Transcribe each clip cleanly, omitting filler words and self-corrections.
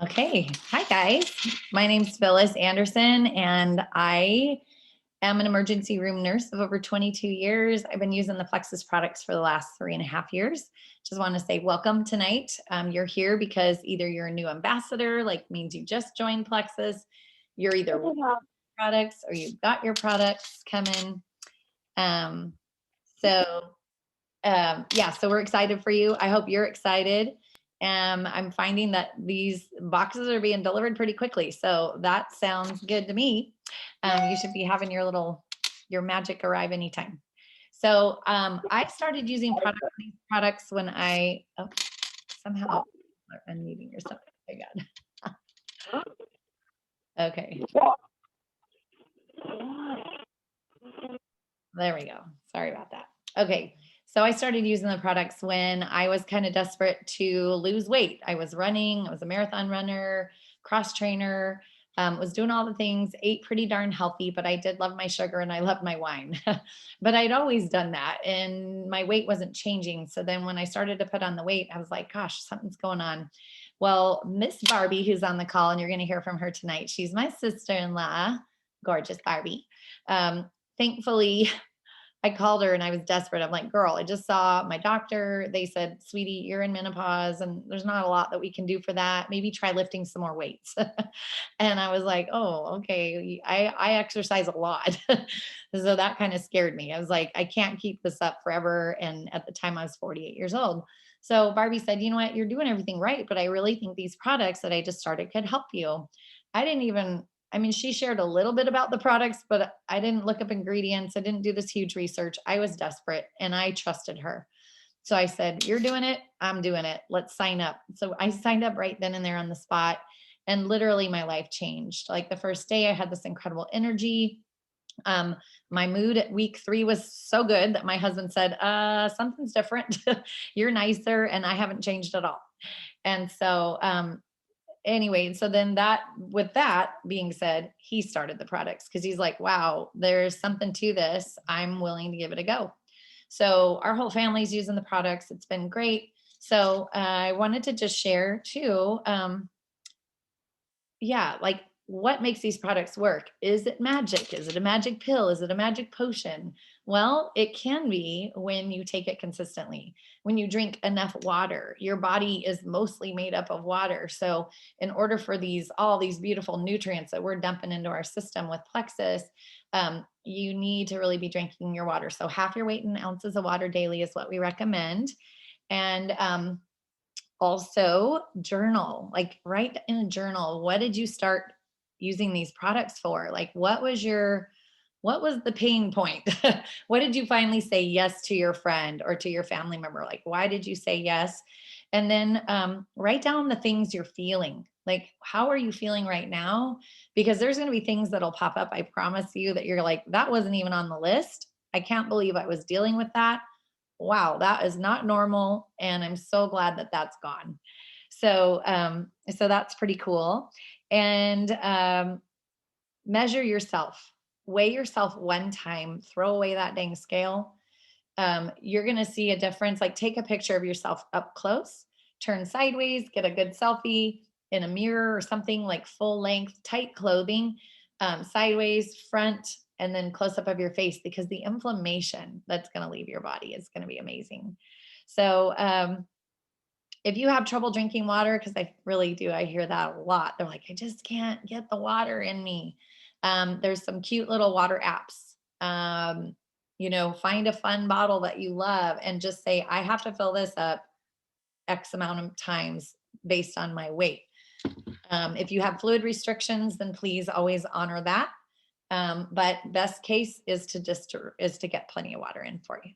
Okay. Hi, guys. My name's Phyllis Anderson, and I am an emergency room nurse of over 22 years. I've been using the Plexus products for the last 3.5 years. Just want to say welcome tonight. You're here because either you're a new ambassador, like means you just joined Plexus, you're either with products or you've got your products coming. So we're excited for you. I hope you're excited. I'm finding that these boxes are being delivered pretty quickly. So that sounds good to me. You should be having your magic arrive anytime. So I started using these products when somehow unmuting yourself. Oh my God. Okay. There we go. Sorry about that. Okay. So I started using the products when I was kind of desperate to lose weight. I was running, I was a marathon runner, cross trainer, was doing all the things, ate pretty darn healthy, but I did love my sugar and I loved my wine. But I'd always done that and my weight wasn't changing. So then when I started to put on the weight, I was like, gosh, something's going on. Well, Miss Barbie, who's on the call, and you're going to hear from her tonight, she's my sister-in-law, gorgeous Barbie. Thankfully, I called her and I was desperate. I'm like, girl, I just saw my doctor. They said, sweetie, you're in menopause and there's not a lot that we can do for that. Maybe try lifting some more weights. And I was like, oh, okay. I exercise a lot. So that kind of scared me. I was like, I can't keep this up forever. And at the time I was 48 years old. So Barbie said, you know what, you're doing everything right, but I really think these products that I just started could help you. She shared a little bit about the products, but I didn't look up ingredients. I didn't do this huge research. I was desperate and I trusted her. So I said, you're doing it. I'm doing it. Let's sign up. So I signed up right then and there on the spot. And literally my life changed. Like the first day I had this incredible energy. My mood at week 3 was so good that my husband said, something's different. You're nicer. And I haven't changed at all. And so, anyway, so then with that being said, he started the products because he's like, wow, there's something to this. I'm willing to give it a go. So our whole family's using the products. It's been great. So I wanted to just share too. Like what makes these products work? Is it magic? Is it a magic pill? Is it a magic potion? Well, it can be when you take it consistently. When you drink enough water, your body is mostly made up of water. So in order for all these beautiful nutrients that we're dumping into our system with Plexus, you need to really be drinking your water. So half your weight in ounces of water daily is what we recommend. And also journal, like write in a journal. What did you start using these products for? Like, what was the pain point? What did you finally say yes to your friend or to your family member? Like, why did you say yes? And then write down the things you're feeling. Like, how are you feeling right now? Because there's going to be things that'll pop up. I promise you that you're like, that wasn't even on the list. I can't believe I was dealing with that. Wow, that is not normal. And I'm so glad that that's gone. So that's pretty cool. And measure yourself, weigh yourself one time, throw away that dang scale. You're going to see a difference. Like take a picture of yourself up close, turn sideways, get a good selfie in a mirror or something, like full length, tight clothing, sideways, front, and then close up of your face, because the inflammation that's going to leave your body is going to be amazing. So if you have trouble drinking water, because I really do, I hear that a lot. They're like, I just can't get the water in me. There's some cute little water apps. Find a fun bottle that you love and just say, I have to fill this up X amount of times based on my weight. If you have fluid restrictions, then please always honor that. But best case is to get plenty of water in for you.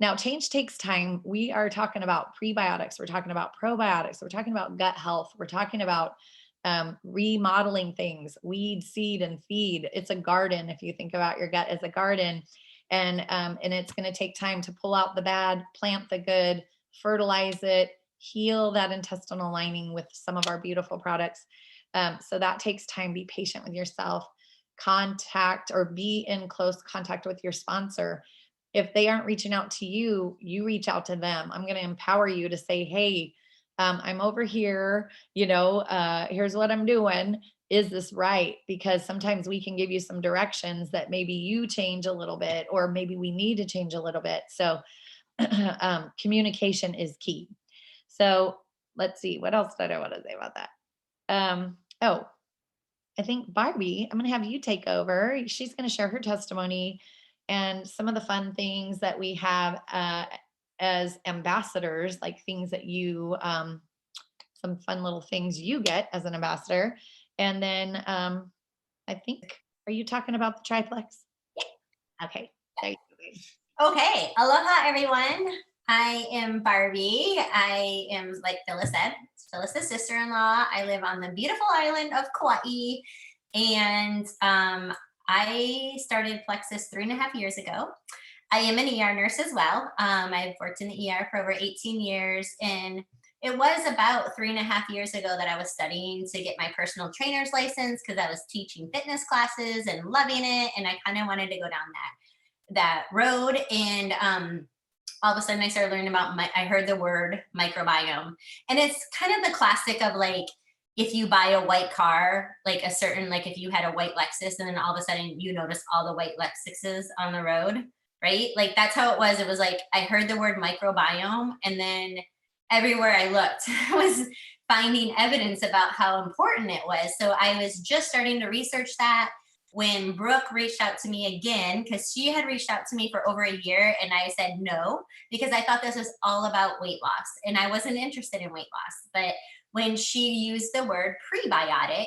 Now, change takes time. We are talking about prebiotics. We're talking about probiotics. We're talking about gut health. We're talking about remodeling things, weed, seed, and feed. It's a garden. If you think about your gut as a garden, and it's going to take time to pull out the bad, plant the good, fertilize it, heal that intestinal lining with some of our beautiful products. So that takes time. Be patient with yourself. Contact or be in close contact with your sponsor. If they aren't reaching out to you, you reach out to them. I'm going to empower you to say, hey, I'm over here, here's what I'm doing. Is this right? Because sometimes we can give you some directions that maybe you change a little bit, or maybe we need to change a little bit. So communication is key. So let's see, what else did I want to say about that? Oh, I think Barbie, I'm going to have you take over. She's going to share her testimony and some of the fun things that we have as ambassadors, like things that you, some fun little things you get as an ambassador. And then I think, are you talking about the triplex? Yeah. Okay. Okay. Aloha, everyone. I am Barbie. I am, like Phyllis said, Phyllis's sister-in-law. I live on the beautiful island of Kauai. And I started Plexus 3.5 years ago. I am an ER nurse as well. I've worked in the ER for over 18 years. And it was about 3.5 years ago that I was studying to get my personal trainer's license, because I was teaching fitness classes and loving it. And I kind of wanted to go down that road. And all of a sudden I started learning about I heard the word microbiome. And it's kind of the classic of like, if you buy a white car, like if you had a white Lexus and then all of a sudden you notice all the white Lexuses on the road, right? Like that's how it was. It was like, I heard the word microbiome, and then everywhere I looked, I was finding evidence about how important it was. So I was just starting to research that when Brooke reached out to me again, because she had reached out to me for over a year, and I said no, because I thought this was all about weight loss, and I wasn't interested in weight loss. But when she used the word prebiotic,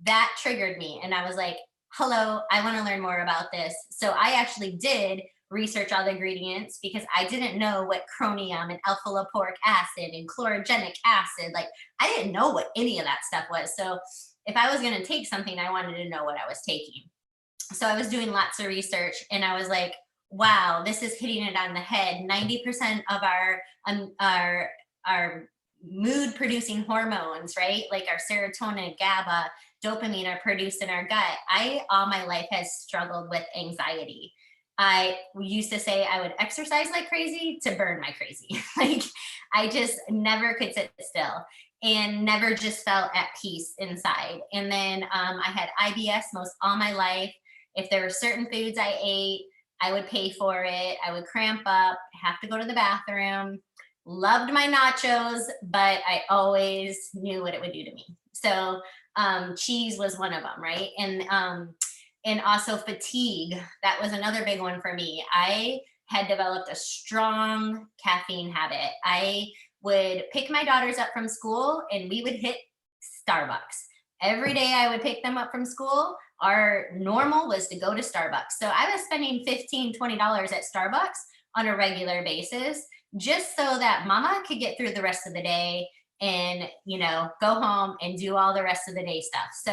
that triggered me, and I was like, hello, I want to learn more about this. So I actually did research all the ingredients, because I didn't know what chromium and alpha lipoic acid and chlorogenic acid, like I didn't know what any of that stuff was. So if I was going to take something, I wanted to know what I was taking. So I was doing lots of research, and I was like, wow, this is hitting it on the head. 90% of our mood producing hormones, right? Like our serotonin, GABA, dopamine are produced in our gut. I all my life has struggled with anxiety. I used to say I would exercise like crazy to burn my crazy. Like I just never could sit still, and never just felt at peace inside. And then I had IBS most all my life. If there were certain foods I ate, I would pay for it. I would cramp up, have to go to the bathroom. Loved my nachos, but I always knew what it would do to me. So cheese was one of them, right? And also fatigue. That was another big one for me. I had developed a strong caffeine habit. I would pick my daughters up from school, and we would hit Starbucks. Every day I would pick them up from school. Our normal was to go to Starbucks. So I was spending $15, $20 at Starbucks on a regular basis, just so that mama could get through the rest of the day and, go home and do all the rest of the day stuff. So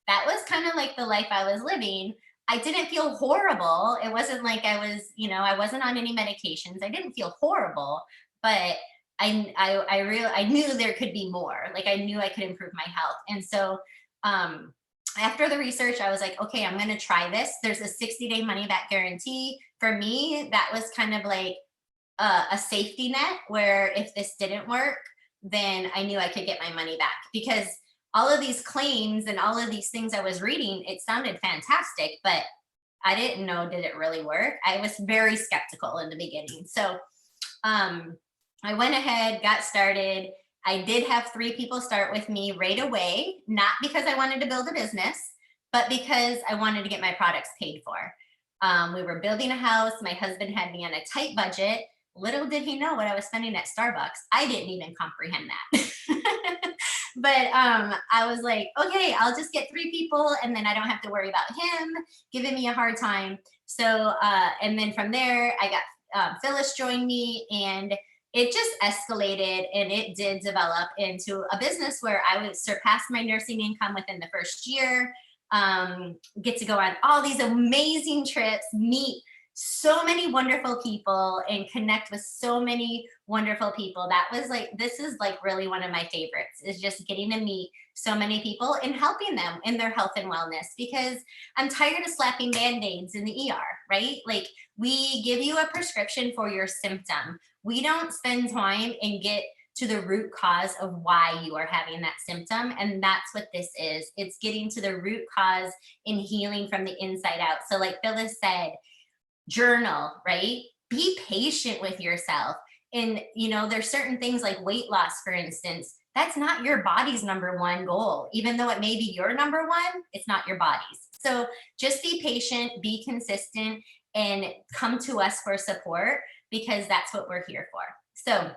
that was kind of like the life I was living. I didn't feel horrible. It wasn't like I was, I wasn't on any medications. I didn't feel horrible, but I knew there could be more. Like I knew I could improve my health. And so after the research, I was like, okay, I'm going to try this. There's a 60-day money back guarantee. For me, that was kind of like a safety net, where if this didn't work, then I knew I could get my money back, because all of these claims and all of these things I was reading, it sounded fantastic, but I didn't know, did it really work? I was very skeptical in the beginning. So I went ahead, got started. I did have 3 people start with me right away, not because I wanted to build a business, but because I wanted to get my products paid for. We were building a house. My husband had me on a tight budget. Little did he know what I was spending at Starbucks. I didn't even comprehend that. But I was like, okay, I'll just get 3 people, and then I don't have to worry about him giving me a hard time. So, and then from there, I got Phyllis joined me, and it just escalated, and it did develop into a business where I would surpass my nursing income within the first year, get to go on all these amazing trips, meet so many wonderful people, and connect with so many wonderful people. That was like, this is like really one of my favorites, is just getting to meet so many people and helping them in their health and wellness, because I'm tired of slapping band-aids in the ER, right? Like we give you a prescription for your symptom. We don't spend time and get to the root cause of why you are having that symptom. And that's what this is. It's getting to the root cause and healing from the inside out. So like Phyllis said, journal, right? Be patient with yourself. And, you know, there's certain things like weight loss, for instance, that's not your body's number one goal. Even though it may be your number one, it's not your body's. So just be patient, be consistent, and come to us for support, because that's what we're here for. So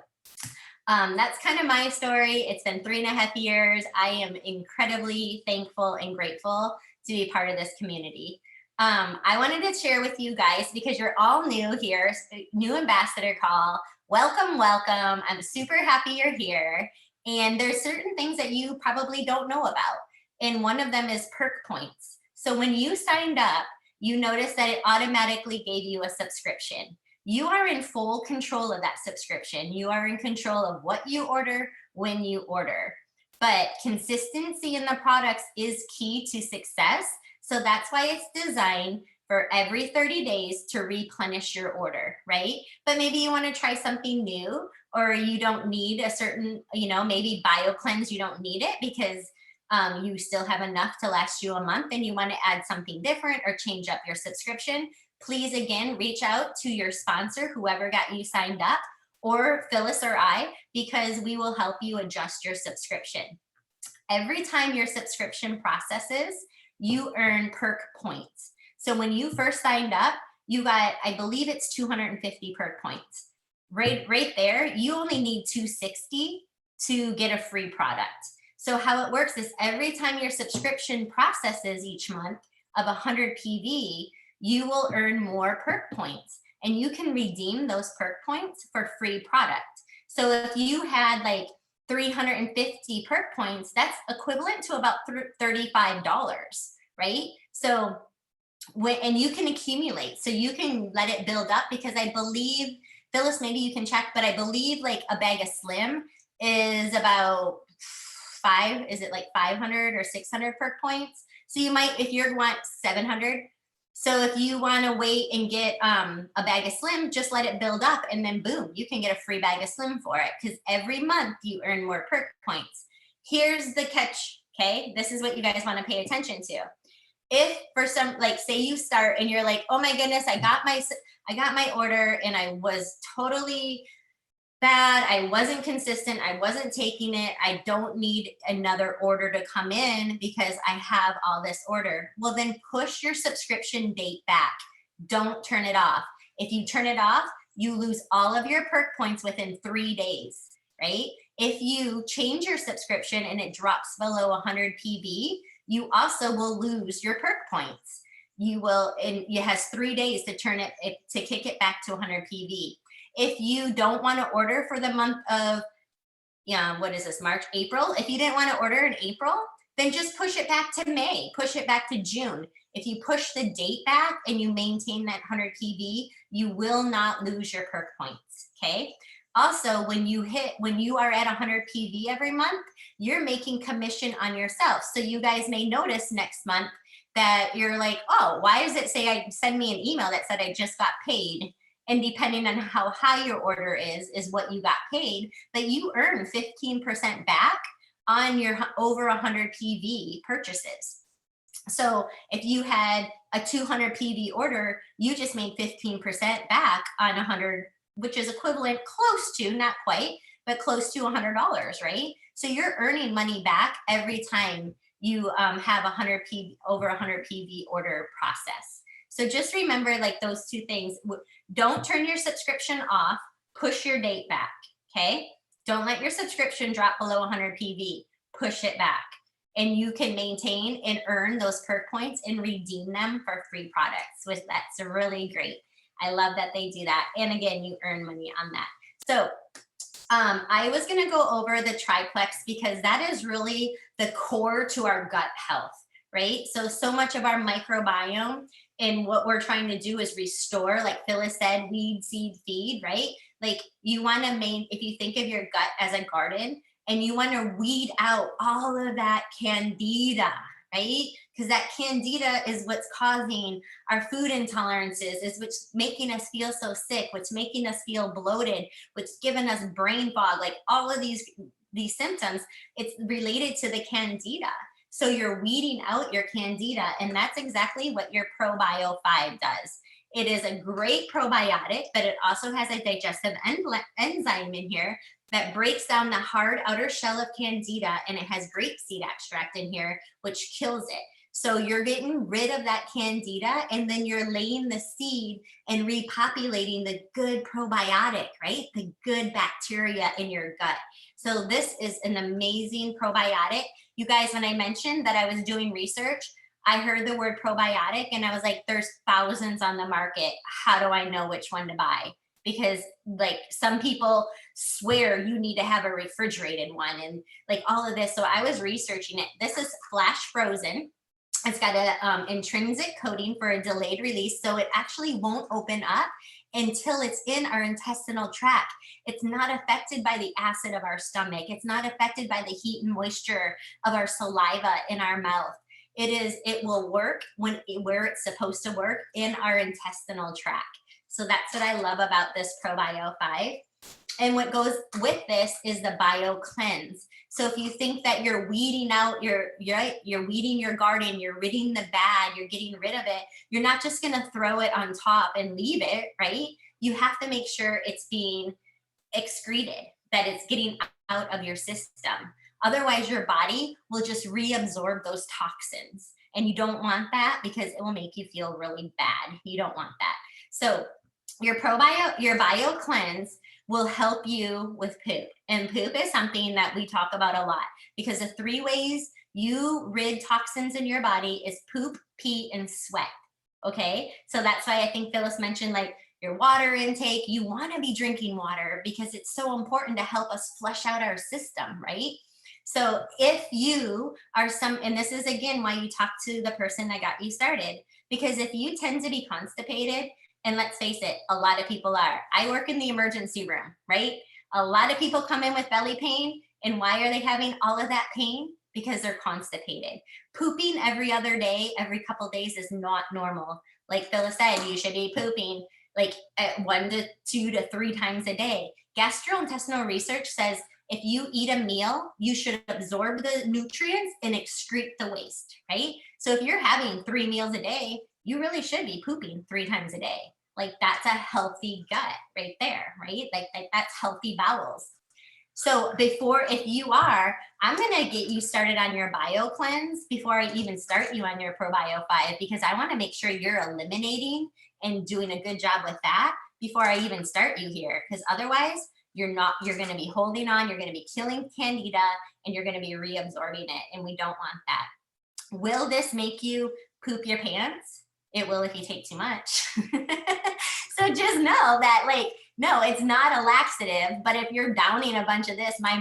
that's kind of my story. It's been 3.5 years. I am incredibly thankful and grateful to be part of this community. I wanted to share with you guys, because you're all new here, new ambassador call. Welcome, welcome. I'm super happy you're here. And there's certain things that you probably don't know about. And one of them is Perk Points. So when you signed up, you noticed that it automatically gave you a subscription. You are in full control of that subscription. You are in control of what you order, when you order. But consistency in the products is key to success. So that's why it's designed for every 30 days to replenish your order, right? But maybe you want to try something new, or you don't need a certain, you know, maybe bio cleanse, you don't need it because you still have enough to last you a month and you want to add something different or change up your subscription. Please, again, reach out to your sponsor, whoever got you signed up, or Phyllis or I, because we will help you adjust your subscription. Every time your subscription processes, you earn Perk Points. So when you first signed up, you got, I believe it's 250 Perk Points. Right there, you only need 260 to get a free product. So how it works is every time your subscription processes each month of 100 PV, you will earn more Perk Points, and you can redeem those Perk Points for free product. So if you had like 350 Perk Points, that's equivalent to about $35, right? So and you can accumulate, so you can let it build up, because I believe, Phyllis, maybe you can check, but I believe like a bag of Slim is about 500 or 600 Perk Points. So you might, if you want 700, so if you want to wait and get a bag of Slim, just let it build up, and then boom, you can get a free bag of Slim for it, because every month you earn more Perk Points. Here's the catch, okay? This is what you guys want to pay attention to. If for some, like say you start and you're like, oh my goodness, I got my order and I was totally bad, I wasn't consistent, I wasn't taking it, I don't need another order to come in because I have all this order. Well, then push your subscription date back. Don't turn it off. If you turn it off, you lose all of your Perk Points within 3 days, right? If you change your subscription and it drops below 100 PV, you also will lose your Perk Points. You will, and it has 3 days to turn it, to kick it back to 100 PV. If you don't want to order for the month of, what is this, March, April? If you didn't want to order in April, then just push it back to May, push it back to June. If you push the date back and you maintain that 100 PV, you will not lose your Perk Points, okay? Also, when you are at 100 PV every month, you're making commission on yourself. So you guys may notice next month that you're like, oh, why does it say, send me an email that said I just got paid? And depending on how high your order is what you got paid, but you earn 15% back on your over 100 PV purchases. So if you had a 200 PV order, you just made 15% back on 100, which is equivalent close to, not quite, but close to $100, right? So you're earning money back every time you have over 100 PV order process. So just remember, like, those two things. Don't turn your subscription off, push your date back, okay? Don't let your subscription drop below 100 PV, push it back. And you can maintain and earn those Perk Points and redeem them for free products, which that's really great. I love that they do that. And again, you earn money on that. So I was gonna go over the triplex because that is really the core to our gut health, right? So much of our microbiome and what we're trying to do is restore, like Phyllis said, weed, seed, feed, right? Like you wanna if you think of your gut as a garden and you wanna weed out all of that candida, right? Because that candida is what's causing our food intolerances, is what's making us feel so sick, what's making us feel bloated, what's giving us brain fog, like all of these symptoms. It's related to the candida. So you're weeding out your candida, and that's exactly what your ProBio 5 does. It is a great probiotic, but it also has a digestive enzyme in here that breaks down the hard outer shell of candida, and it has grapeseed extract in here, which kills it. So you're getting rid of that candida, and then you're laying the seed and repopulating the good probiotic, right? The good bacteria in your gut. So this is an amazing probiotic. You guys, when I mentioned that I was doing research, I heard the word probiotic and I was like, there's thousands on the market. How do I know which one to buy? Because like some people swear you need to have a refrigerated one and like all of this. So I was researching it. This is flash frozen. It's got a intrinsic coating for a delayed release. So it actually won't open up until it's in our intestinal tract. It's not affected by the acid of our stomach. It's not affected by the heat and moisture of our saliva in our mouth. It will work where it's supposed to work, in our intestinal tract. So that's what I love about this ProBio 5. And what goes with this is the Bio Cleanse. So if you think that you're weeding out you're weeding your garden, you're ridding the bad, you're getting rid of it, you're not just going to throw it on top and leave it, right? You have to make sure it's being excreted, that it's getting out of your system. Otherwise, your body will just reabsorb those toxins. And you don't want that because it will make you feel really bad. You don't want that. So your Bio Cleanse will help you with poop. And poop is something that we talk about a lot, because the 3 ways you rid toxins in your body is poop, pee, and sweat. Okay. So that's why I think Phyllis mentioned like your water intake. You want to be drinking water because it's so important to help us flush out our system, right? So if you are and this is again why you talk to the person that got you started, because if you tend to be constipated, and let's face it, a lot of people are. I work in the emergency room, right? A lot of people come in with belly pain, and why are they having all of that pain? Because they're constipated. Pooping every other day, every couple days is not normal. Like Phyllis said, you should be pooping like at 1 to 2 to 3 times a day. Gastrointestinal research says if you eat a meal, you should absorb the nutrients and excrete the waste, right? So if you're having 3 meals a day, you really should be pooping 3 times a day. Like that's a healthy gut right there, right? Like that's healthy bowels. So if you are, I'm going to get you started on your Bio Cleanse before I even start you on your ProBio 5, because I want to make sure you're eliminating and doing a good job with that before I even start you here. Because otherwise you're going to be holding on, you're going to be killing candida, and you're going to be reabsorbing it. And we don't want that. Will this make you poop your pants? It will if you take too much. So just know that like, no, it's not a laxative, but if you're downing a bunch of this, my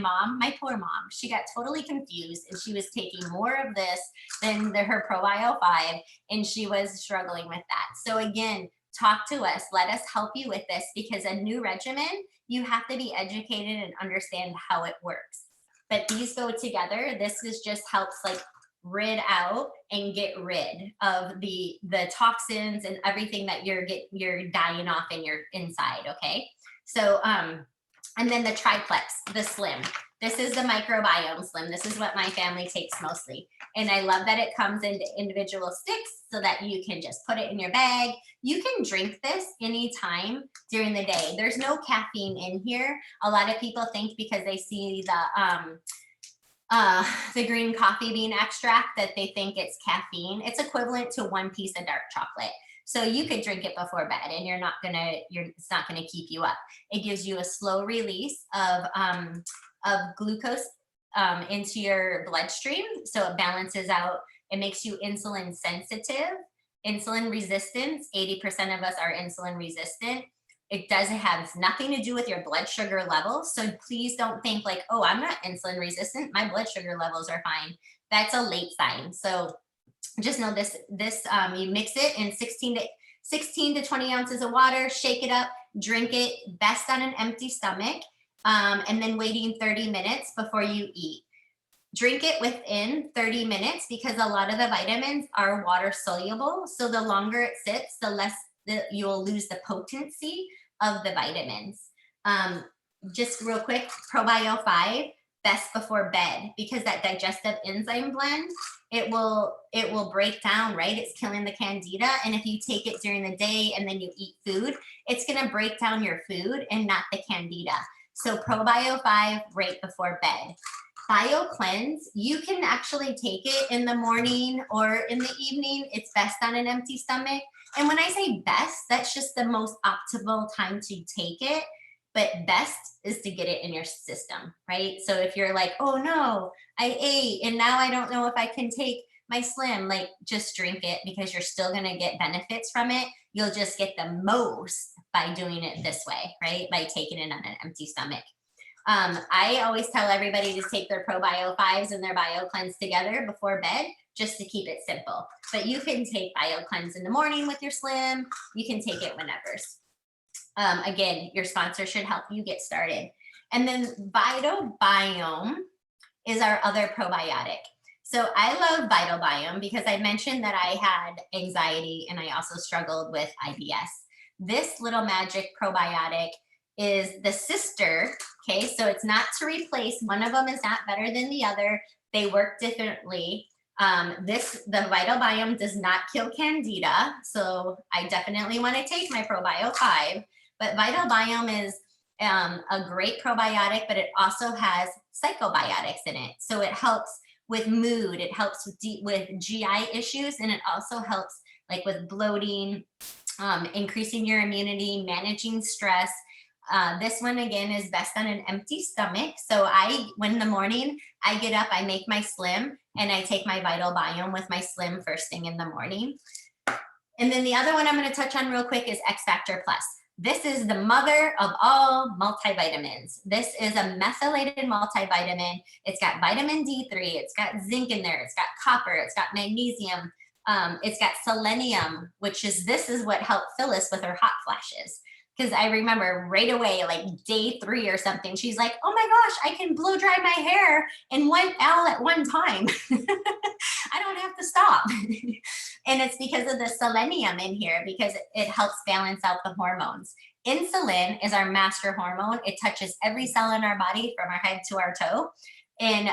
poor mom, she got totally confused and she was taking more of this than her ProBio 5, and she was struggling with that. So again, talk to us, let us help you with this, because a new regimen, you have to be educated and understand how it works. But these go together. This just helps like rid out and get rid of the toxins and everything that you're dying off in your inside. Okay. So and then the triplex, the slim, this is the Microbiome Slim. This is what my family takes mostly, and I love that it comes into individual sticks so that you can just put it in your bag. You can drink this anytime during the day. There's no caffeine in here. A lot of people think because they see the green coffee bean extract that they think it's caffeine. It's equivalent to 1 piece of dark chocolate. So you could drink it before bed and it's not gonna keep you up. It gives you a slow release of glucose into your bloodstream. So it balances out, it makes you insulin sensitive, insulin resistance. 80% of us are insulin resistant. It has nothing to do with your blood sugar levels. So please don't think like, oh, I'm not insulin resistant, my blood sugar levels are fine. That's a late sign. So just know this, you mix it in 16 to 20 ounces of water, shake it up, drink it, best on an empty stomach, and then waiting 30 minutes before you eat. drink it within 30 minutes because a lot of the vitamins are water soluble. So the longer it sits, the less you'll lose the potency of the vitamins. Just real quick, Probio 5, best before bed, because that digestive enzyme blend, it will break down, right? It's killing the candida. And if you take it during the day and then you eat food, it's going to break down your food and not the candida. So Probio 5 right before bed. Bio Cleanse, you can actually take it in the morning or in the evening. It's best on an empty stomach. And when I say best, that's just the most optimal time to take it. But best is to get it in your system, right? So if you're like, oh no, I ate and now I don't know if I can take my Slim, like just drink it because you're still gonna get benefits from it. You'll just get the most by doing it this way, right? By taking it on an empty stomach. I always tell everybody to take their Probio 5s and their Bio Cleanse together before bed, just to keep it simple. But you can take Bio Cleanse in the morning with your Slim. You can take it whenever. Again, your sponsor should help you get started. And then Biome is our other probiotic. So I love Biome because I mentioned that I had anxiety and I also struggled with IBS. This little magic probiotic is the sister, okay? So it's not to replace, one of them is not better than the other. They work differently. The Vital Biome does not kill candida. So I definitely want to take my Probio 5, but Vital Biome is a great probiotic, but it also has psychobiotics in it. So it helps with mood, it helps with GI issues, and it also helps like with bloating, increasing your immunity, managing stress. This one again is best on an empty stomach. So when in the morning I get up, I make my Slim and I take my Vital Biome with my Slim first thing in the morning. And then the other one I'm going to touch on real quick is X Factor Plus. This is the mother of all multivitamins. This is a methylated multivitamin. It's got vitamin D3, it's got zinc in there, it's got copper, it's got magnesium, it's got selenium, this is what helped Phyllis with her hot flashes. Because I remember right away, like day 3 or something, she's like, oh my gosh, I can blow dry my hair in all at one time. I don't have to stop. And it's because of the selenium in here, because it helps balance out the hormones. Insulin is our master hormone. It touches every cell in our body from our head to our toe. And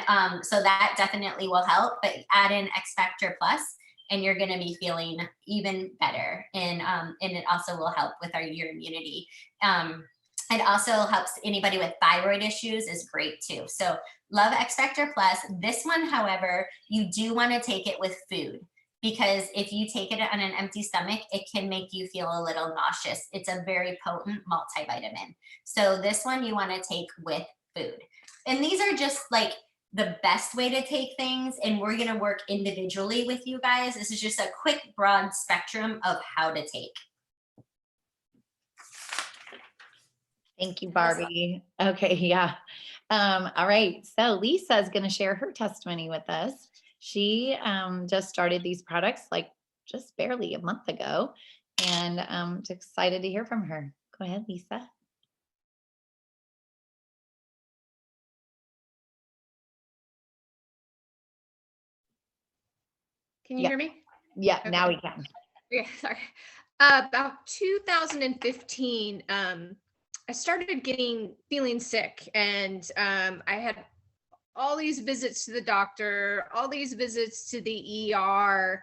so that definitely will help, but add in X Factor Plus and you're going to be feeling even better. And it also will help with your immunity. It also helps anybody with thyroid issues is great too. So love X Factor Plus. This one, however, you do want to take it with food, because if you take it on an empty stomach, it can make you feel a little nauseous. It's a very potent multivitamin. So this one you want to take with food. And these are just like the best way to take things, and we're going to work individually with you guys. This is just a quick, broad spectrum of how to take. Thank you, Barbie. Okay, yeah. All right, so Lisa is going to share her testimony with us. She just started these products like just barely a month ago, and I'm just excited to hear from her. Go ahead, Lisa. Can you hear me? Yeah, okay. Now we can. Yeah, sorry. About 2015, I started feeling sick, and I had all these visits to the doctor, all these visits to the ER.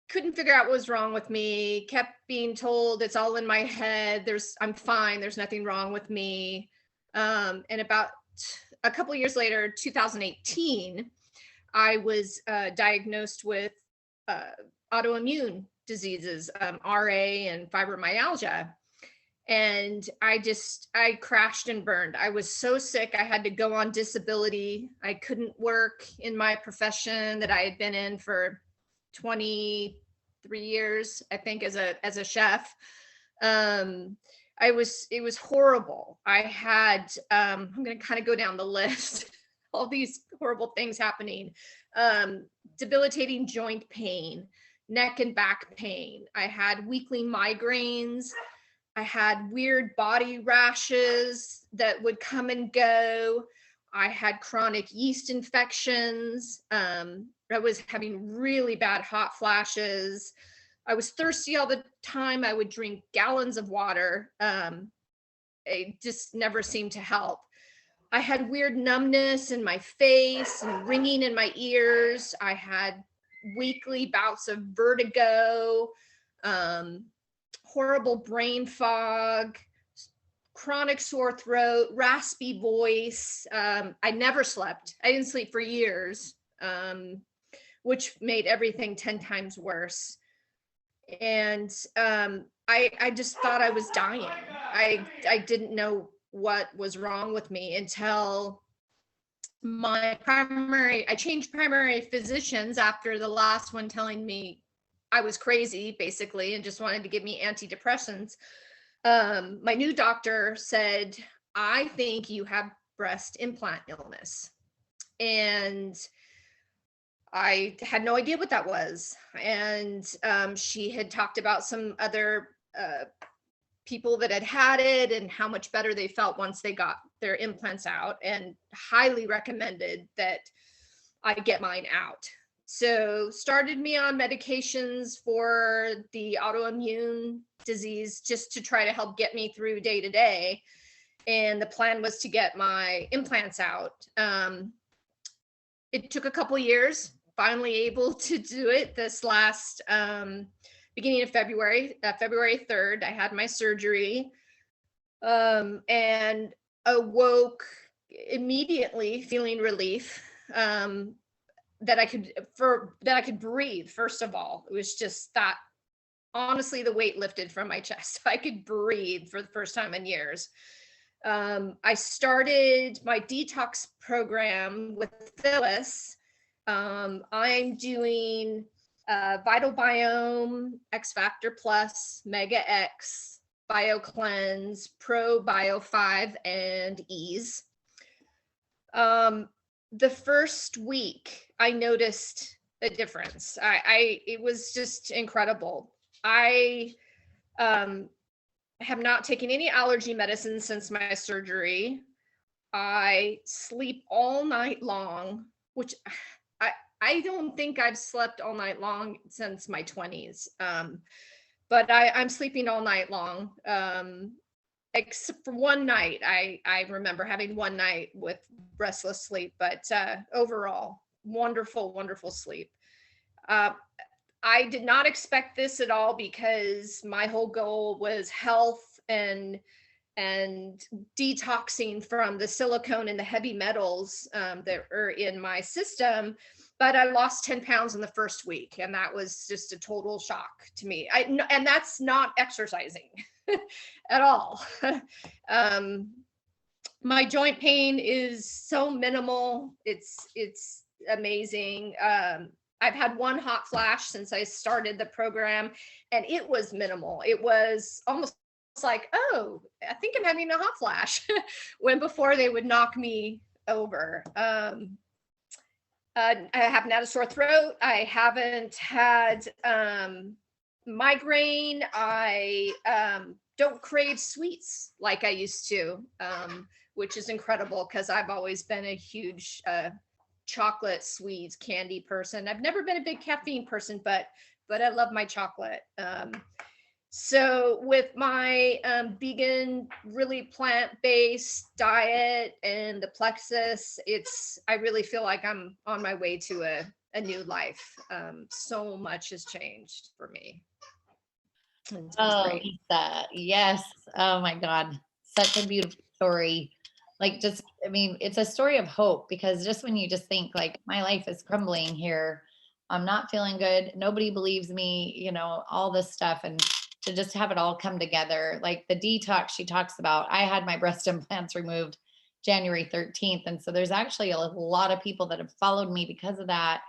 Couldn't figure out what was wrong with me. Kept being told it's all in my head. I'm fine. There's nothing wrong with me. And about a couple of years later, 2018. I was diagnosed with autoimmune diseases, RA and fibromyalgia. And I crashed and burned. I was so sick, I had to go on disability. I couldn't work in my profession that I had been in for 23 years, I think, as a chef. It was horrible. I had, I'm going to kind of go down the list. All these horrible things happening, debilitating joint pain, neck and back pain. I had weekly migraines. I had weird body rashes that would come and go. I had chronic yeast infections. I was having really bad hot flashes. I was thirsty all the time. I would drink gallons of water. It just never seemed to help. I had weird numbness in my face and ringing in my ears. I had weekly bouts of vertigo, horrible brain fog, chronic sore throat, raspy voice. I never slept. I didn't sleep for years, which made everything 10 times worse. And I just thought I was dying. I didn't know what was wrong with me until I changed primary physicians after the last one telling me I was crazy, basically, and just wanted to give me antidepressants. My new doctor said, I think you have breast implant illness. And I had no idea what that was. And she had talked about some other people that had it and how much better they felt once they got their implants out, and highly recommended that I get mine out. So started me on medications for the autoimmune disease just to try to help get me through day to day. And the plan was to get my implants out. It took a couple years, finally able to do it this last beginning of February 3rd. I had my surgery and awoke immediately feeling relief, that I could breathe. First of all, it was just that, honestly, the weight lifted from my chest. I could breathe for the first time in years. I started my detox program with Phyllis. I'm doing Vital Biome, X Factor Plus, Mega X, Bio Cleanse, Pro Bio 5, and Ease. The first week I noticed a difference. It was just incredible. I have not taken any allergy medicine since my surgery. I sleep all night long, which I don't think I've slept all night long since my 20s. But I'm sleeping all night long. Except for one night. I remember having one night with restless sleep, but overall, wonderful, wonderful sleep. I did not expect this at all, because my whole goal was health and detoxing from the silicone and the heavy metals that are in my system. But I lost 10 pounds in the first week, and that was just a total shock to me. And that's not exercising at all. My joint pain is so minimal. It's amazing. I've had one hot flash since I started the program, and it was minimal. It was almost like, oh, I think I'm having a hot flash, when before they would knock me over. I haven't had a sore throat. I haven't had migraine. I don't crave sweets like I used to, which is incredible, because I've always been a huge chocolate, sweets, candy person. I've never been a big caffeine person, but I love my chocolate. So with my vegan, really plant-based diet and the Plexus, I really feel like I'm on my way to a new life. So much has changed for me. Oh, Great. Lisa, yes. Oh my God. Such a beautiful story. Like, just, I mean, it's a story of hope, because just when you just think like, my life is crumbling here, I'm not feeling good, nobody believes me, all this stuff, and to just have it all come together, like the detox she talks about. I had my breast implants removed January 13th. And so there's actually a lot of people that have followed me because of that.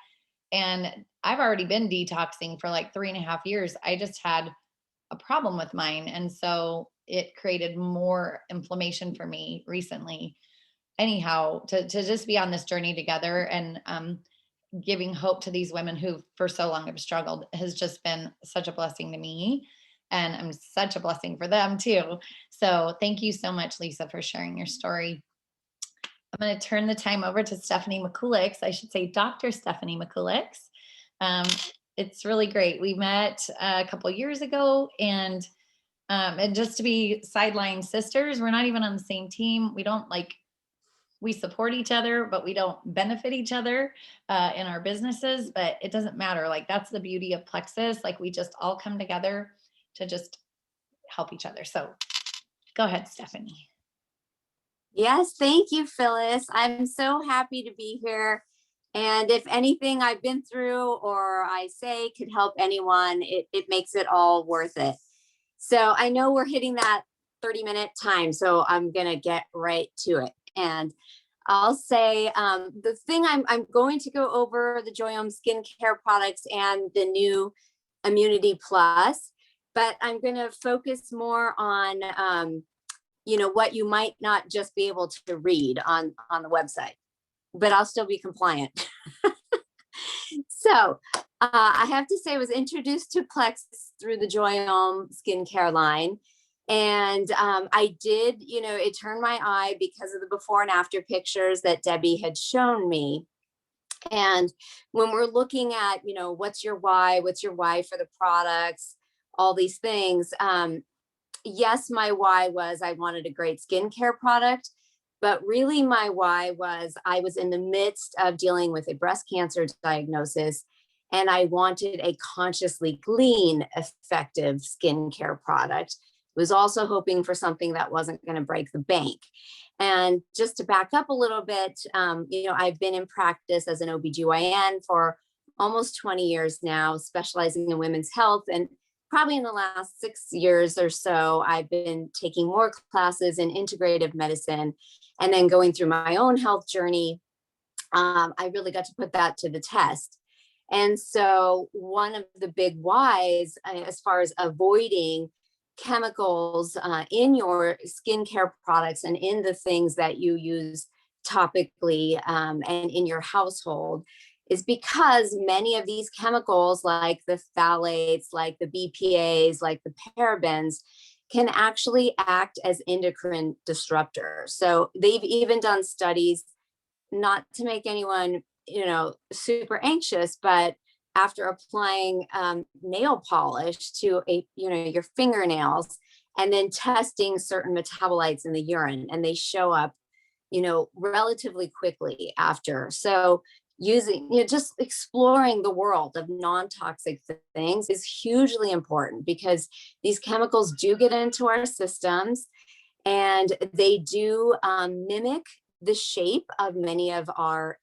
And I've already been detoxing for like 3.5 years. I just had a problem with mine. And so it created more inflammation for me recently. Anyhow, to just be on this journey together, and giving hope to these women who for so long have struggled, has just been such a blessing to me. And I'm such a blessing for them too. So thank you so much, Lisa, for sharing your story. I'm going to turn the time over to Stefanie Mikulics. I should say Dr. Stefanie Mikulics. It's really great. We met a couple years ago, and just to be sideline sisters, we're not even on the same team. We support each other, but we don't benefit each other in our businesses, but it doesn't matter. Like, that's the beauty of Plexus. Like, we just all come together to just help each other. So go ahead, Stefanie. Yes, thank you, Phyllis. I'm so happy to be here. And if anything I've been through or I say could help anyone, it makes it all worth it. So I know we're hitting that 30-minute time, so I'm going to get right to it. And I'll say the thing I'm going to go over the Biome skincare products and the new Immunity Plus, but I'm going to focus more on what you might not just be able to read on the website, but I'll still be compliant. So I have to say I was introduced to Plexus through the Biome skincare line. And I did, it turned my eye because of the before and after pictures that Debbie had shown me. And when we're looking at, what's your why for the products, all these things, yes, my why was I wanted a great skincare product, but really my why was I was in the midst of dealing with a breast cancer diagnosis, and I wanted a consciously clean, effective skincare product. Was also hoping for something that wasn't going to break the bank. And just to back up a little bit, I've been in practice as an OBGYN for almost 20 years now, specializing in women's health. And probably in the last 6 years or so, I've been taking more classes in integrative medicine and then going through my own health journey. I really got to put that to the test. And so one of the big whys, as far as avoiding chemicals in your skincare products and in the things that you use topically and in your household, is because many of these chemicals, like the phthalates, like the BPAs, like the parabens, can actually act as endocrine disruptors. So they've even done studies, not to make anyone, super anxious, but after applying nail polish to your fingernails and then testing certain metabolites in the urine, and they show up, relatively quickly after. So using, just exploring the world of non-toxic things is hugely important, because these chemicals do get into our systems, and they do mimic the shape of many of our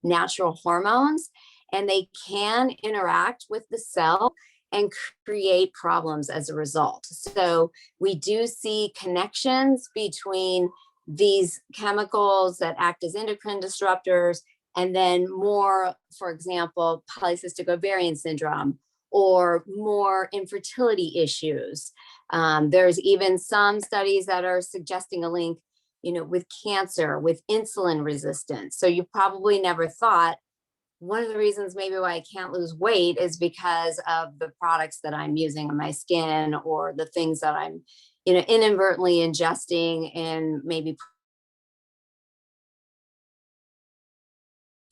natural hormones, and they can interact with the cell and create problems as a result. So we do see connections between these chemicals that act as endocrine disruptors, and then more, for example, polycystic ovarian syndrome, or more infertility issues. There's even some studies that are suggesting a link, with cancer, with insulin resistance. So you probably never thought, one of the reasons maybe why I can't lose weight is because of the products that I'm using on my skin, or the things that I'm, inadvertently ingesting and maybe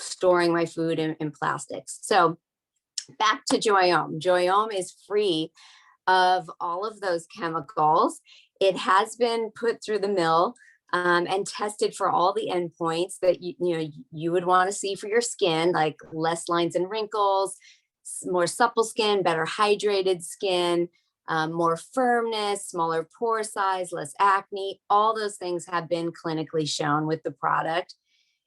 storing my food in plastics. So back to Biome. Biome is free of all of those chemicals. It has been put through the mill and tested for all the endpoints that you would want to see for your skin, like less lines and wrinkles, more supple skin, better hydrated skin, more firmness, smaller pore size, less acne. All those things have been clinically shown with the product.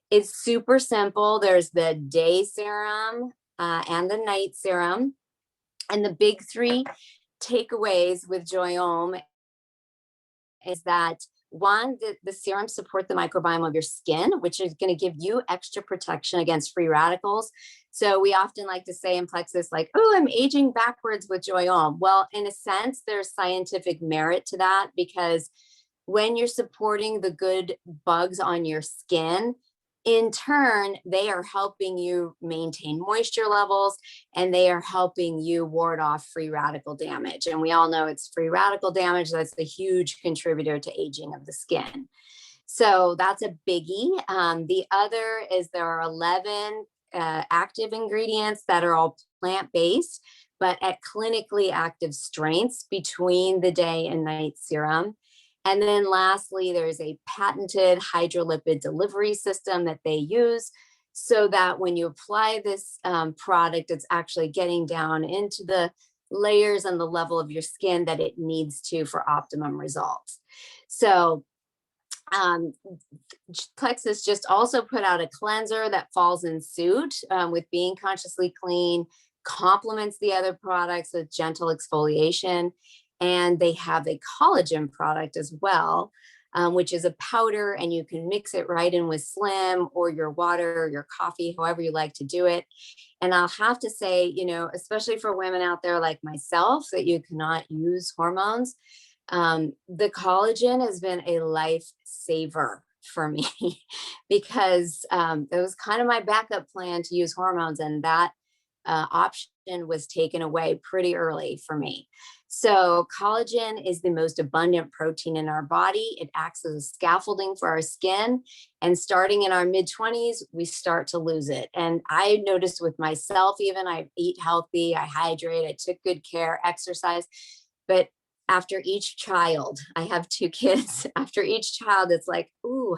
It's super simple. There's the day serum and the night serum. And the big three takeaways with Biome is that, one, the serums support the microbiome of your skin, which is going to give you extra protection against free radicals. So we often like to say in Plexus, like, oh, I'm aging backwards with Biome. Well, in a sense, there's scientific merit to that, because when you're supporting the good bugs on your skin, in turn, they are helping you maintain moisture levels, and they are helping you ward off free radical damage. And we all know it's free radical damage that's the huge contributor to aging of the skin. So that's a biggie. The other is there are 11 active ingredients that are all plant-based, but at clinically active strengths between the day and night serum. And then lastly, there's a patented hydrolipid delivery system that they use so that when you apply this product, it's actually getting down into the layers and the level of your skin that it needs to for optimum results. So Plexus just also put out a cleanser that falls in suit with being consciously clean, complements the other products with gentle exfoliation. And they have a collagen product as well, which is a powder, and you can mix it right in with Slim or your water or your coffee, however you like to do it. And I'll have to say, you know, especially for women out there like myself that you cannot use hormones, the collagen has been a lifesaver for me because it was kind of my backup plan to use hormones, and that option was taken away pretty early for me. So collagen is the most abundant protein in our body. It acts as a scaffolding for our skin. And starting in our mid-20s, we start to lose it. And I noticed with myself, even I eat healthy, I hydrate, I took good care, exercise. But after each child, I have 2 kids, after each child, it's like, ooh,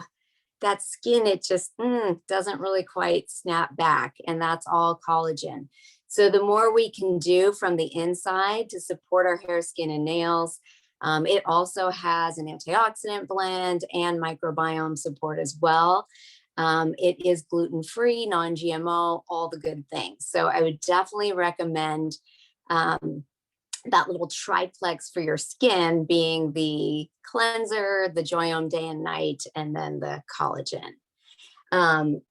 that skin, it just doesn't really quite snap back. And that's all collagen. So the more we can do from the inside to support our hair, skin, and nails, it also has an antioxidant blend and microbiome support as well. It is gluten-free, non-GMO, all the good things. So I would definitely recommend that little triplex for your skin being the cleanser, the Joyome day and night, and then the collagen.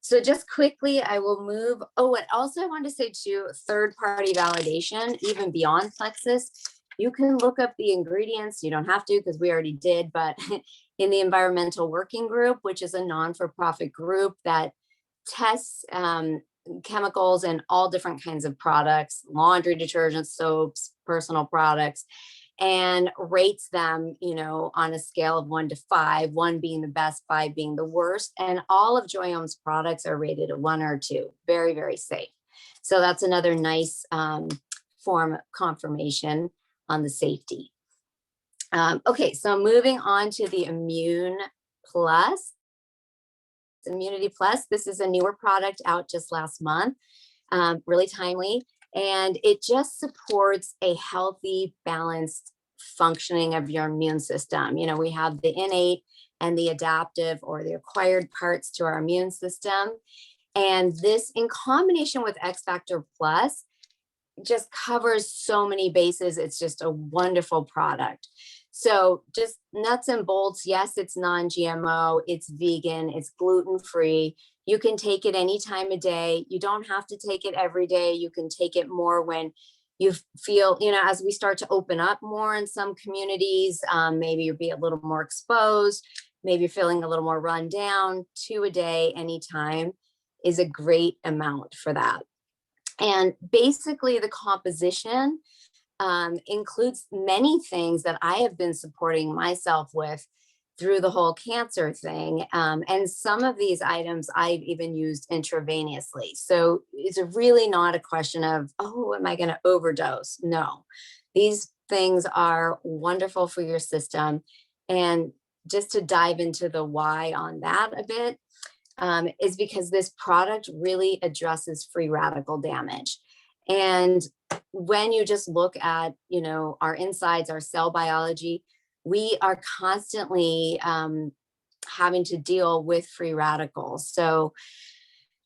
So just quickly, I will move. Oh, and also I wanted to say too, third-party validation, even beyond Plexus, you can look up the ingredients. You don't have to because we already did, but in the Environmental Working Group, which is a non-for-profit group that tests chemicals in all different kinds of products, laundry detergents, soaps, personal products, and rates them, you know, on a scale of 1 to 5, 1 being the best, 5 being the worst. And all of Joyome's products are rated a 1 or 2, very, very safe. So that's another nice form of confirmation on the safety. Okay, so moving on to the Immune Plus. Immunity Plus, this is a newer product out just last month, really timely. And it just supports a healthy, balanced functioning of your immune system. You know, we have the innate and the adaptive or the acquired parts to our immune system. And this, in combination with X Factor Plus, just covers so many bases. It's just a wonderful product. So just nuts and bolts. Yes, it's non-GMO, it's vegan, it's gluten-free. You can take it any time of day. You don't have to take it every day. You can take it more when you feel, you know, as we start to open up more in some communities, maybe you'll be a little more exposed, maybe you're feeling a little more run down. 2 a day, anytime is a great amount for that. And basically the composition includes many things that I have been supporting myself with through the whole cancer thing. And some of these items I've even used intravenously. So it's really not a question of, oh, am I going to overdose? No, these things are wonderful for your system. And just to dive into the why on that a bit, is because this product really addresses free radical damage. And when you just look at, you know, our insides, our cell biology, we are constantly having to deal with free radicals. So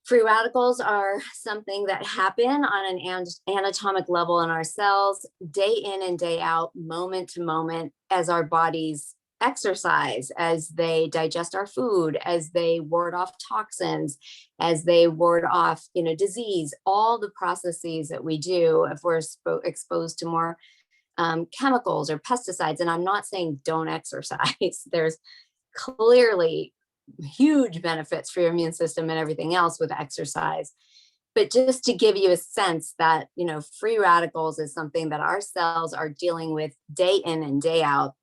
free radicals are something that happen on an anatomic level in our cells, day in and day out, moment to moment, as our bodies exercise, as they digest our food, as they ward off toxins, as they ward off, you know, disease, all the processes that we do if we're exposed to more chemicals or pesticides. And I'm not saying don't exercise. There's clearly huge benefits for your immune system and everything else with exercise. But just to give you a sense that, you know, free radicals is something that our cells are dealing with day in and day out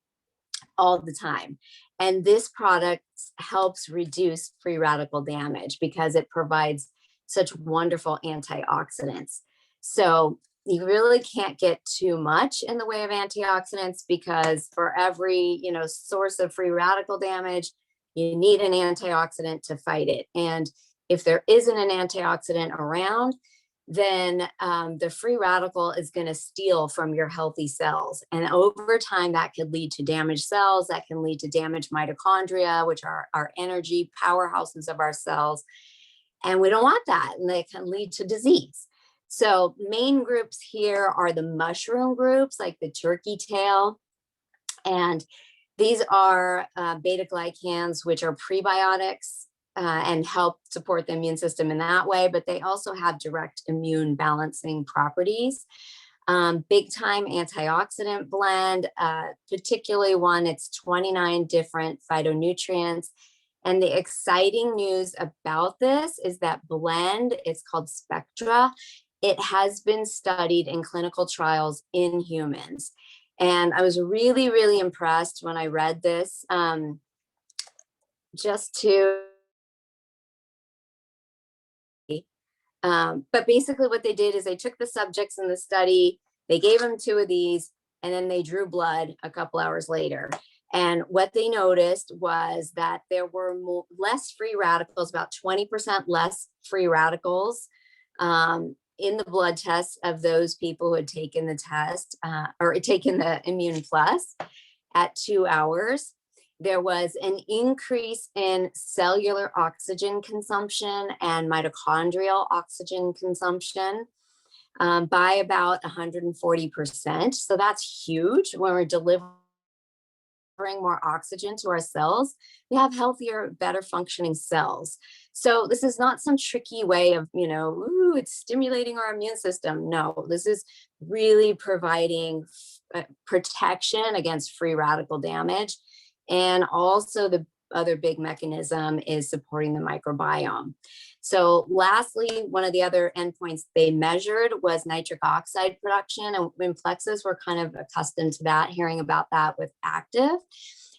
all the time. And this product helps reduce free radical damage because it provides such wonderful antioxidants. So you really can't get too much in the way of antioxidants, because for every, source of free radical damage, you need an antioxidant to fight it. And if there isn't an antioxidant around, then the free radical is going to steal from your healthy cells. And over time, that could lead to damaged cells, that can lead to damaged mitochondria, which are our energy powerhouses of our cells. And we don't want that, and they can lead to disease. So main groups here are the mushroom groups, like the turkey tail. And these are beta glycans, which are prebiotics and help support the immune system in that way, but they also have direct immune balancing properties. Big time antioxidant blend, particularly one, it's 29 different phytonutrients. And the exciting news about this is that blend, it's called Spectra. It has been studied in clinical trials in humans. And I was really, really impressed when I read this. But basically what they did is they took the subjects in the study, they gave them 2 of these, and then they drew blood a couple hours later. And what they noticed was that there were less free radicals, about 20% less free radicals in the blood tests of those people who had taken the test or taken the Immune Plus at 2 hours. There was an increase in cellular oxygen consumption and mitochondrial oxygen consumption by about 140%. So that's huge. When we're delivering more oxygen to our cells, we have healthier, better functioning cells. So this is not some tricky way of, it's stimulating our immune system. No, this is really providing protection against free radical damage. And also the other big mechanism is supporting the microbiome. So lastly, one of the other endpoints they measured was nitric oxide production. And in Plexus, we're kind of accustomed to that, hearing about that with active.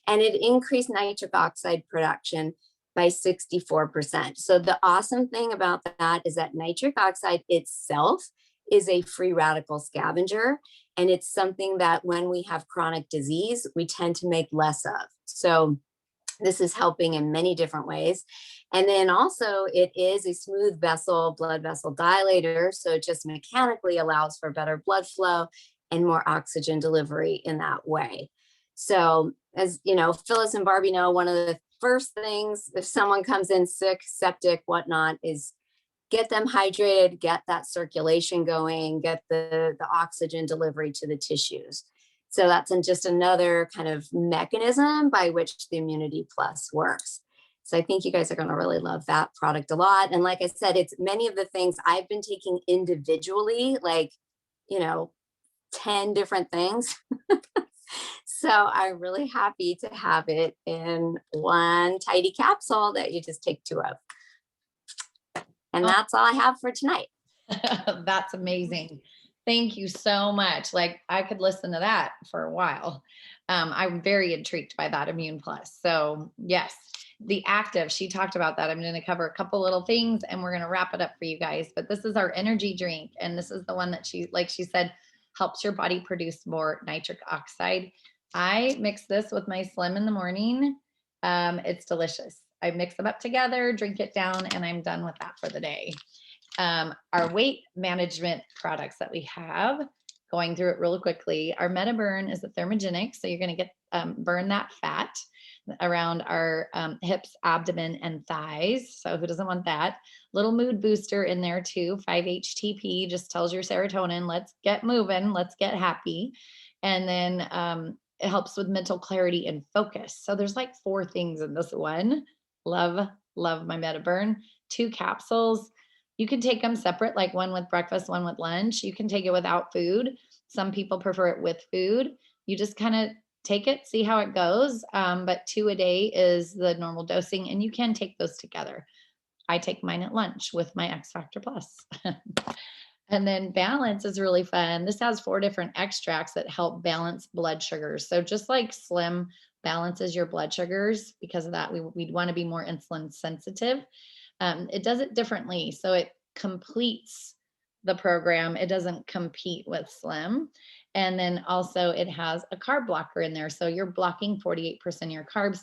And it increased nitric oxide production by 64%. So the awesome thing about that is that nitric oxide itself is a free radical scavenger. And it's something that when we have chronic disease, we tend to make less of. So this is helping in many different ways. And then also it is a smooth vessel, blood vessel dilator. So it just mechanically allows for better blood flow and more oxygen delivery in that way. So as Phyllis and Barbie know, one of the first things if someone comes in sick, septic, whatnot, is get them hydrated, get that circulation going, get the oxygen delivery to the tissues. So that's just another kind of mechanism by which the Immunity Plus works. So I think you guys are going to really love that product a lot. And like I said, it's many of the things I've been taking individually, 10 different things. So I'm really happy to have it in one tidy capsule that you just take 2 of. And that's all I have for tonight. That's amazing. Thank you so much. I could listen to that for a while. I'm very intrigued by that Immune Plus. So yes, the active, she talked about that. I'm going to cover a couple little things and we're going to wrap it up for you guys. But this is our energy drink. And this is the one that she said, helps your body produce more nitric oxide. I mix this with my Slim in the morning. It's delicious. I mix them up together, drink it down, and I'm done with that for the day. Our weight management products that we have, going through it really quickly. Our MetaBurn is a thermogenic. So you're going to get burn that fat around our hips, abdomen, and thighs. So who doesn't want that? Little mood booster in there too. 5-HTP just tells your serotonin, let's get moving, let's get happy. And then it helps with mental clarity and focus. So there's 4 things in this one. Love my MetaBurn. 2 capsules. You can take them separate, one with breakfast, one with lunch. You can take it without food. Some people prefer it with food. You just kind of take it, see how it goes. But 2 a day is the normal dosing, and you can take those together. I take mine at lunch with my X Factor Plus. And then Balance is really fun. This has 4 different extracts that help balance blood sugars. So just like Slim balances your blood sugars. Because of that, we'd want to be more insulin sensitive. It does it differently. So it completes the program. It doesn't compete with Slim. And then also it has a carb blocker in there. So you're blocking 48% of your carbs.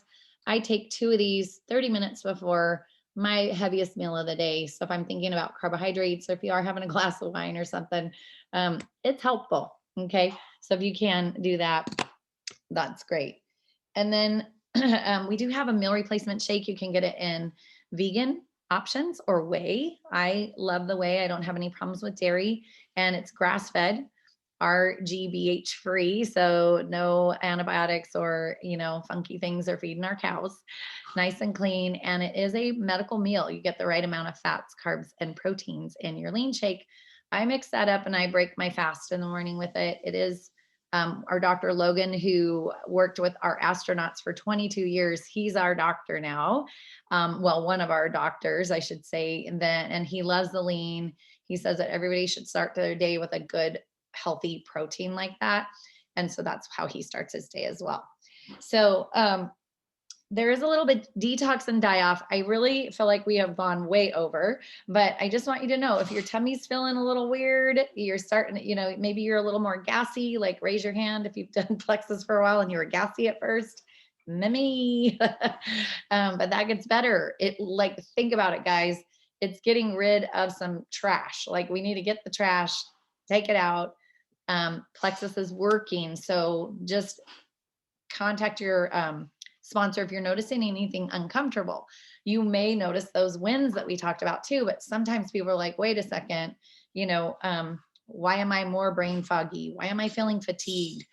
I take 2 of these 30 minutes before my heaviest meal of the day. So if I'm thinking about carbohydrates, or if you are having a glass of wine or something, it's helpful. Okay. So if you can do that, that's great. And then we do have a meal replacement shake. You can get it in vegan options or whey. I love the whey. I don't have any problems with dairy, and it's grass fed, RGBH free. So no antibiotics or, funky things are feeding our cows. Nice and clean. And it is a medical meal. You get the right amount of fats, carbs, and proteins in your lean shake. I mix that up and I break my fast in the morning with it. It is our Dr. Logan, who worked with our astronauts for 22 years. He's our doctor now. Well, one of our doctors, I should say. And he loves the lean. He says that everybody should start their day with a good, healthy protein like that. And so that's how he starts his day as well. So there is a little bit detox and die off. I really feel like we have gone way over, but I just want you to know, if your tummy's feeling a little weird, you're starting, maybe you're a little more gassy, like raise your hand if you've done Plexus for a while and you were gassy at first. Me. But that gets better. Think about it, guys. It's getting rid of some trash. Like, we need to get the trash, take it out. Plexus is working. So just contact your sponsor if you're noticing anything uncomfortable. You may notice those winds that we talked about too, but sometimes people are like, wait a second, why am I more brain foggy? Why am I feeling fatigued?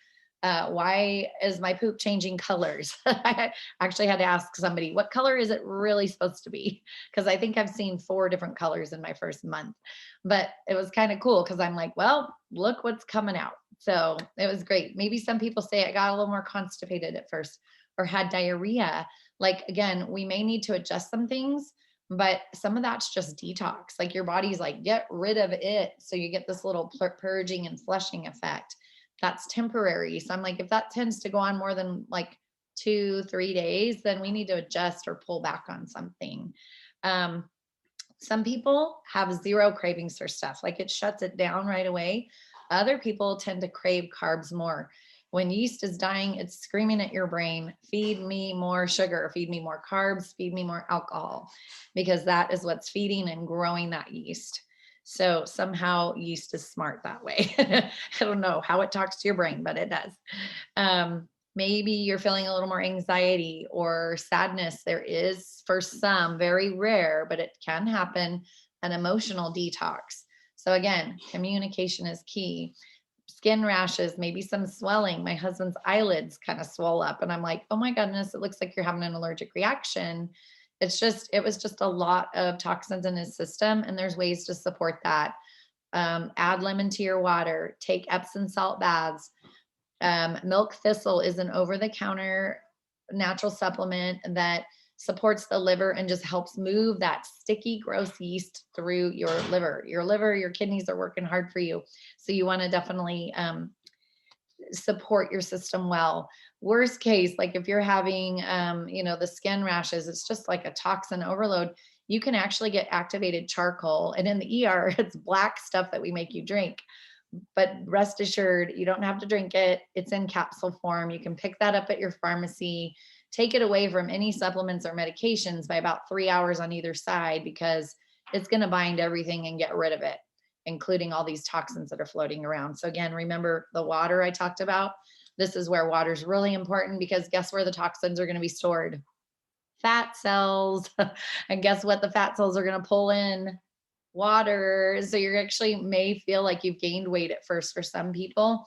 Why is my poop changing colors? I actually had to ask somebody, what color is it really supposed to be? Because I think I've seen 4 different colors in my first month, but it was kind of cool because I'm like, well, look what's coming out. So it was great. Maybe some people say I got a little more constipated at first or had diarrhea. Like, again, we may need to adjust some things, but some of that's just detox. Like, your body's like, get rid of it. So you get this little purging and flushing effect. That's temporary. So I'm like, if that tends to go on more than like 2-3 days, then we need to adjust or pull back on something. Some people have 0 cravings for stuff. Like, it shuts it down right away. Other people tend to crave carbs more. When yeast is dying, it's screaming at your brain, feed me more sugar, feed me more carbs, feed me more alcohol, because that is what's feeding and growing that yeast. So somehow yeast is smart that way. I don't know how it talks to your brain, but it does. Maybe you're feeling a little more anxiety or sadness. There is, for some, very rare, but it can happen, an emotional detox. So again, communication is key. Skin rashes, maybe some swelling. My husband's eyelids kind of swell up and I'm like, oh my goodness, it looks like you're having an allergic reaction. It was just a lot of toxins in his system, and there's ways to support that. Add lemon to your water, take Epsom salt baths. Milk thistle is an over-the-counter natural supplement that supports the liver and just helps move that sticky, gross yeast through your liver. Your kidneys are working hard for you. So you want to definitely support your system well. Worst case, like if you're having, the skin rashes, it's just like a toxin overload. You can actually get activated charcoal, and in the ER, it's black stuff that we make you drink. But rest assured, you don't have to drink it. It's in capsule form. You can pick that up at your pharmacy. Take it away from any supplements or medications by about 3 hours on either side, because it's going to bind everything and get rid of it, including all these toxins that are floating around. So again, remember the water I talked about. This is where water is really important, because guess where the toxins are going to be stored? Fat cells. And guess what the fat cells are going to pull in? Water. So you actually may feel like you've gained weight at first for some people.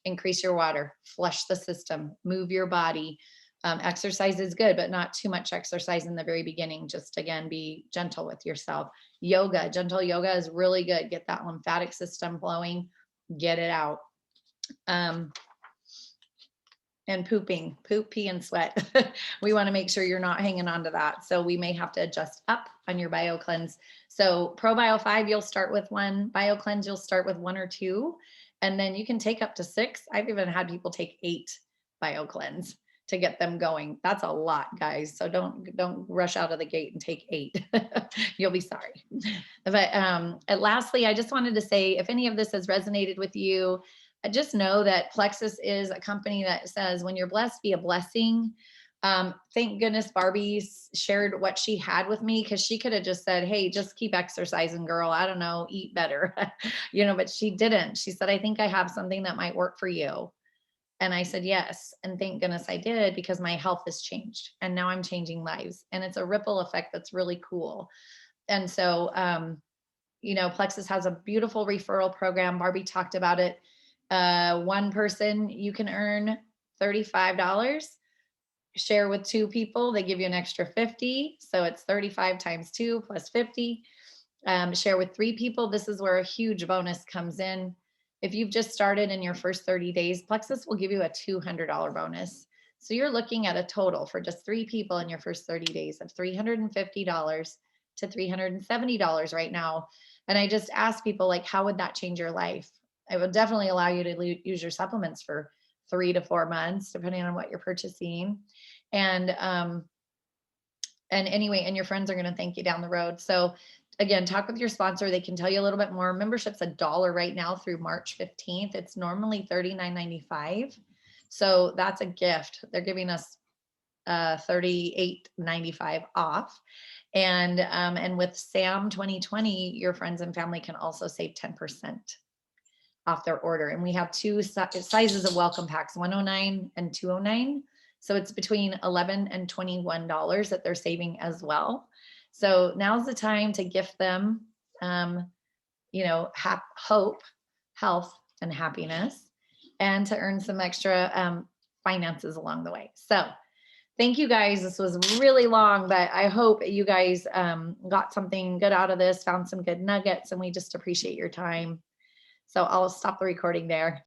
Increase your water, flush the system, move your body. Exercise is good, but not too much exercise in the very beginning. Just again, be gentle with yourself. Yoga, gentle yoga is really good. Get that lymphatic system flowing, get it out. And pooping, poop, pee, and sweat. We want to make sure you're not hanging on to that. So we may have to adjust up on your BioCleanse. So ProBio 5, you'll start with 1. BioCleanse, you'll start with 1 or 2. And then you can take up to 6. I've even had people take 8 BioCleanse to get them going. That's a lot, guys. So don't rush out of the gate and take 8. You'll be sorry. But and lastly, I just wanted to say, if any of this has resonated with you, just know that Plexus is a company that says, when you're blessed, be a blessing. Thank goodness Barbie shared what she had with me, because she could have just said, hey, just keep exercising, girl. I don't know, eat better, but she didn't. She said, I think I have something that might work for you. And I said, yes. And thank goodness I did, because my health has changed and now I'm changing lives. And it's a ripple effect that's really cool. And so, Plexus has a beautiful referral program. Barbie talked about it. One person, you can earn $35. Share with 2 people, they give you an extra 50. So it's 35 times 2 plus 50. Share with 3 people. This is where a huge bonus comes in. If you've just started in your first 30 days, Plexus will give you a $200 bonus. So you're looking at a total for just 3 people in your first 30 days of $350 to $370 right now. And I just ask people, like, how would that change your life? It would definitely allow you to use your supplements for 3 to 4 months, depending on what you're purchasing. And anyway, and your friends are going to thank you down the road. So again, talk with your sponsor. They can tell you a little bit more. Membership's $1 right now through March 15th. It's normally $39.95. So that's a gift. They're giving us $38.95 off. And with SAM 2020, your friends and family can also save 10% off their order. And we have 2 sizes of welcome packs, 109 and 209. So it's between $11 and $21 that they're saving as well. So now's the time to gift them, hope, health, and happiness, and to earn some extra finances along the way. So thank you guys. This was really long, but I hope you guys got something good out of this, found some good nuggets, and we just appreciate your time. So I'll stop the recording there.